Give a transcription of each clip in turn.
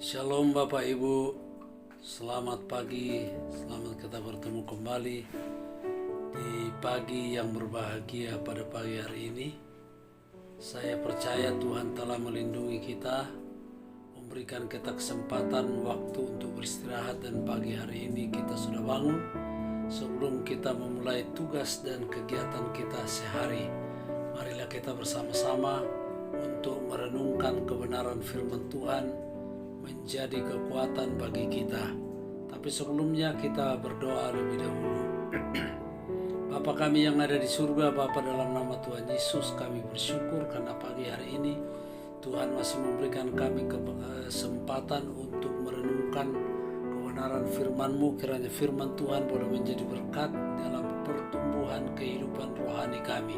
Shalom Bapak Ibu, selamat pagi, selamat kita bertemu kembali di pagi yang berbahagia pada pagi hari ini. Saya percaya Tuhan telah melindungi kita, memberikan kita kesempatan waktu untuk beristirahat, dan pagi hari ini kita sudah bangun. Sebelum kita memulai tugas dan kegiatan kita sehari, marilah kita bersama-sama untuk merenungkan kebenaran firman Tuhan menjadi kekuatan bagi kita. Tapi sebelumnya kita berdoa lebih dahulu. Bapa kami yang ada di surga, Bapa, dalam nama Tuhan Yesus kami bersyukur karena pagi hari ini Tuhan masih memberikan kami kesempatan untuk merenungkan kebenaran firman-Mu. Kiranya firman Tuhan boleh menjadi berkat dalam pertumbuhan kehidupan rohani kami.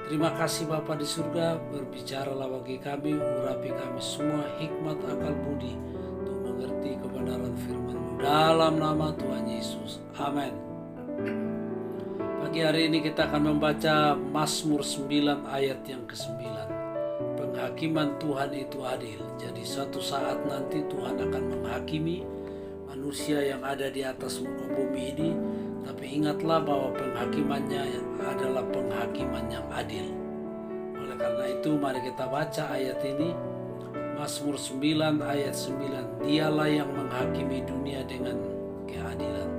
Terima kasih Bapa di surga, berbicaralah bagi kami, urapi kami semua hikmat akal budi untuk mengerti kebenaran firman-Mu dalam nama Tuhan Yesus. Amin. Pagi hari ini kita akan membaca Mazmur 9 ayat yang ke-9. Penghakiman Tuhan itu adil. Jadi suatu saat nanti Tuhan akan menghakimi manusia yang ada di atas muka bumi ini. Tapi ingatlah bahwa penghakimannya adalah penghakiman yang adil. Oleh karena itu mari kita baca ayat ini. Mazmur 9 ayat 9. Dialah yang menghakimi dunia dengan keadilan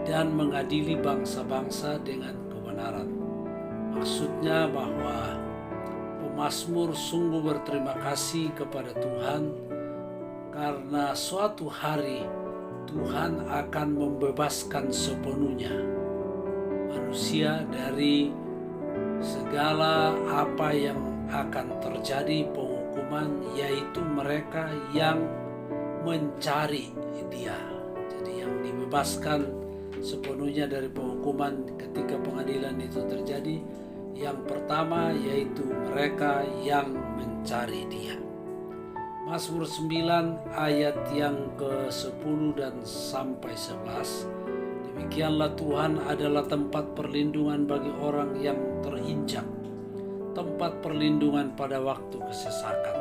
dan mengadili bangsa-bangsa dengan kebenaran. Maksudnya bahwa pemazmur sungguh berterima kasih kepada Tuhan karena suatu hari Tuhan akan membebaskan sepenuhnya manusia dari segala apa yang akan terjadi penghukuman, yaitu mereka yang mencari Dia. Jadi yang dibebaskan sepenuhnya dari penghukuman ketika pengadilan itu terjadi, yang pertama yaitu mereka yang mencari Dia. Mazmur 9 ayat yang ke-10 dan sampai 11. Demikianlah Tuhan adalah tempat perlindungan bagi orang yang terinjak, tempat perlindungan pada waktu kesesakan.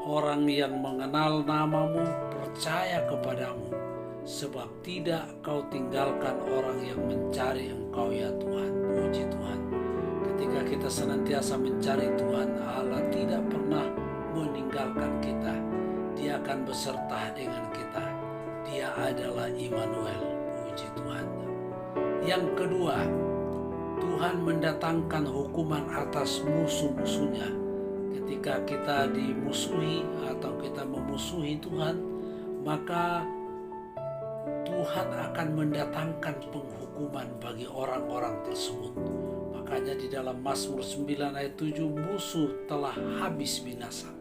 Orang yang mengenal nama-Mu percaya kepadamu, sebab tidak Kau tinggalkan orang yang mencari Engkau ya Tuhan. Puji Tuhan. Ketika kita senantiasa mencari Tuhan, Allah tidak pernah meninggalkan kita. Dia akan beserta dengan kita. Dia adalah Immanuel. Puji Tuhan. Yang kedua, Tuhan mendatangkan hukuman atas musuh-musuhnya. Ketika kita dimusuhi atau kita memusuhi Tuhan, maka Tuhan akan mendatangkan penghukuman bagi orang-orang tersebut. Makanya di dalam Mazmur 9 ayat 7, musuh telah habis binasa.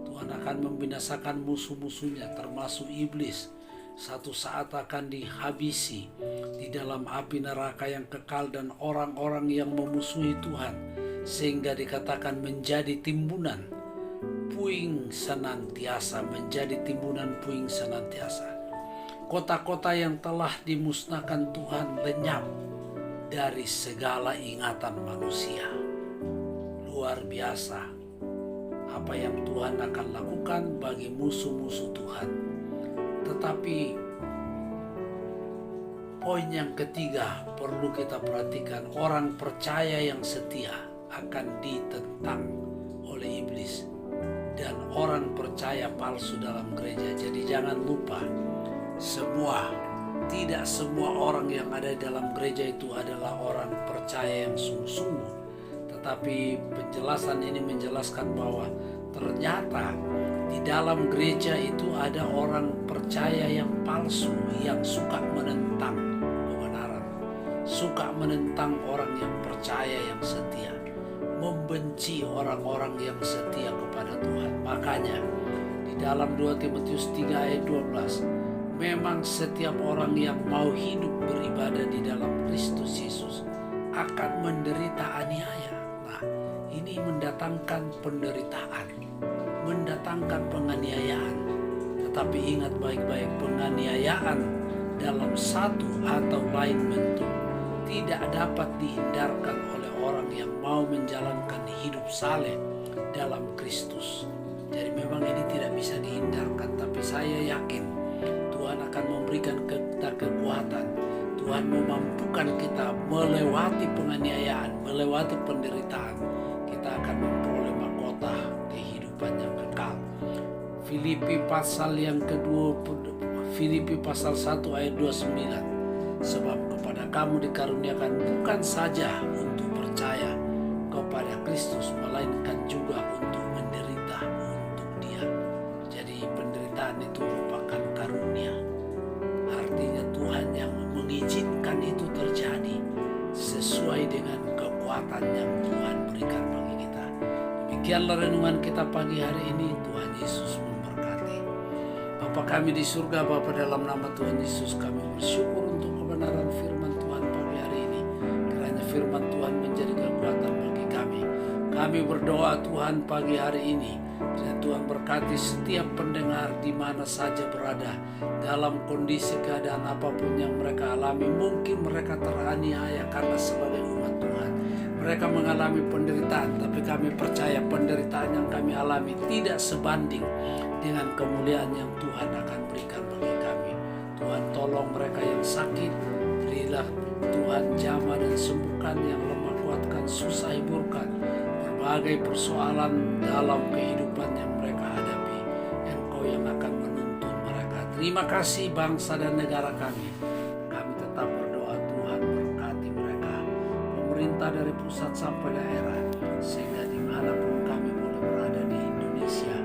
Tuhan akan membinasakan musuh-musuhnya termasuk iblis. Satu saat akan dihabisi di dalam api neraka yang kekal, dan orang-orang yang memusuhi Tuhan sehingga dikatakan menjadi timbunan puing senantiasa, menjadi timbunan puing senantiasa. Kota-kota yang telah dimusnahkan Tuhan lenyap dari segala ingatan manusia. Luar biasa apa yang Tuhan akan lakukan bagi musuh-musuh Tuhan. Tetapi poin yang ketiga perlu kita perhatikan. Orang percaya yang setia akan ditentang oleh iblis, dan orang percaya palsu dalam gereja. Jadi jangan lupa, tidak semua orang yang ada dalam gereja itu adalah orang percaya yang sungguh-sungguh. Tetapi penjelasan ini menjelaskan bahwa ternyata di dalam gereja itu ada orang percaya yang palsu, yang suka menentang kebenaran, suka menentang orang yang percaya yang setia, membenci orang-orang yang setia kepada Tuhan. Makanya di dalam 2 Timotius 3 ayat 12, memang setiap orang yang mau hidup beribadah di dalam Kristus Yesus akan menderita aniaya. Nah, ini mendatangkan penderitaan, mendatangkan penganiayaan. Tetapi ingat baik-baik, penganiayaan dalam satu atau lain bentuk tidak dapat dihindarkan oleh orang yang mau menjalankan hidup saleh dalam Kristus. Jadi memang ini tidak bisa dihindarkan, tapi memberikan kita kekuatan. Tuhan memampukan kita melewati penganiayaan, melewati penderitaan. Kita akan memperoleh mahkota kehidupan yang kekal. Filipi pasal yang kedua, Filipi pasal 1 ayat 29. Sebab kepada kamu dikaruniakan bukan saja untuk percaya kepada Kristus, melainkan juga untuk menderita untuk Dia. Jadi penderitaan itu merupakan karunia. Artinya Tuhan yang mengizinkan itu terjadi sesuai dengan kekuatan yang Tuhan berikan bagi kita. Demikianlah renungan kita pagi hari ini. Tuhan Yesus memberkati. Bapa kami di surga, Bapa, dalam nama Tuhan Yesus kami bersyukur untuk kebenaran firman Tuhan pagi hari ini. Kiranya firman Tuhan menjadi kekuatan bagi kami. Kami berdoa Tuhan pagi hari ini, kiranya Tuhan berkati setiap pendengar di mana saja berada, dalam kondisi keadaan apapun yang mereka alami. Mungkin mereka teraniaya karena sebagai umat Tuhan mereka mengalami penderitaan, tapi kami percaya penderitaan yang kami alami tidak sebanding dengan kemuliaan yang Tuhan akan berikan bagi kami. Tuhan tolong mereka yang sakit, berilah Tuhan jamah dan sembuhkan, yang lemah kuatkan, susah hiburkan. Berbagai persoalan dalam kehidupan yang mereka hadapi, Engkau yang akan menuntun mereka. Terima kasih bangsa dan negara kami. Kami tetap berdoa Tuhan berkati mereka, pemerintah dari pusat sampai daerah, sehingga dimanapun kami boleh berada di Indonesia,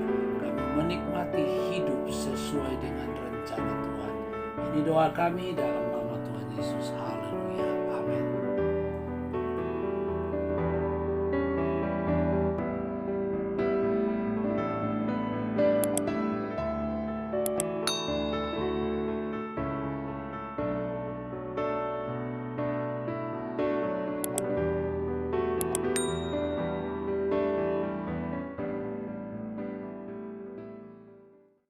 kami menikmati hidup sesuai dengan rencana Tuhan. Ini doa kami dalam nama Tuhan Yesus.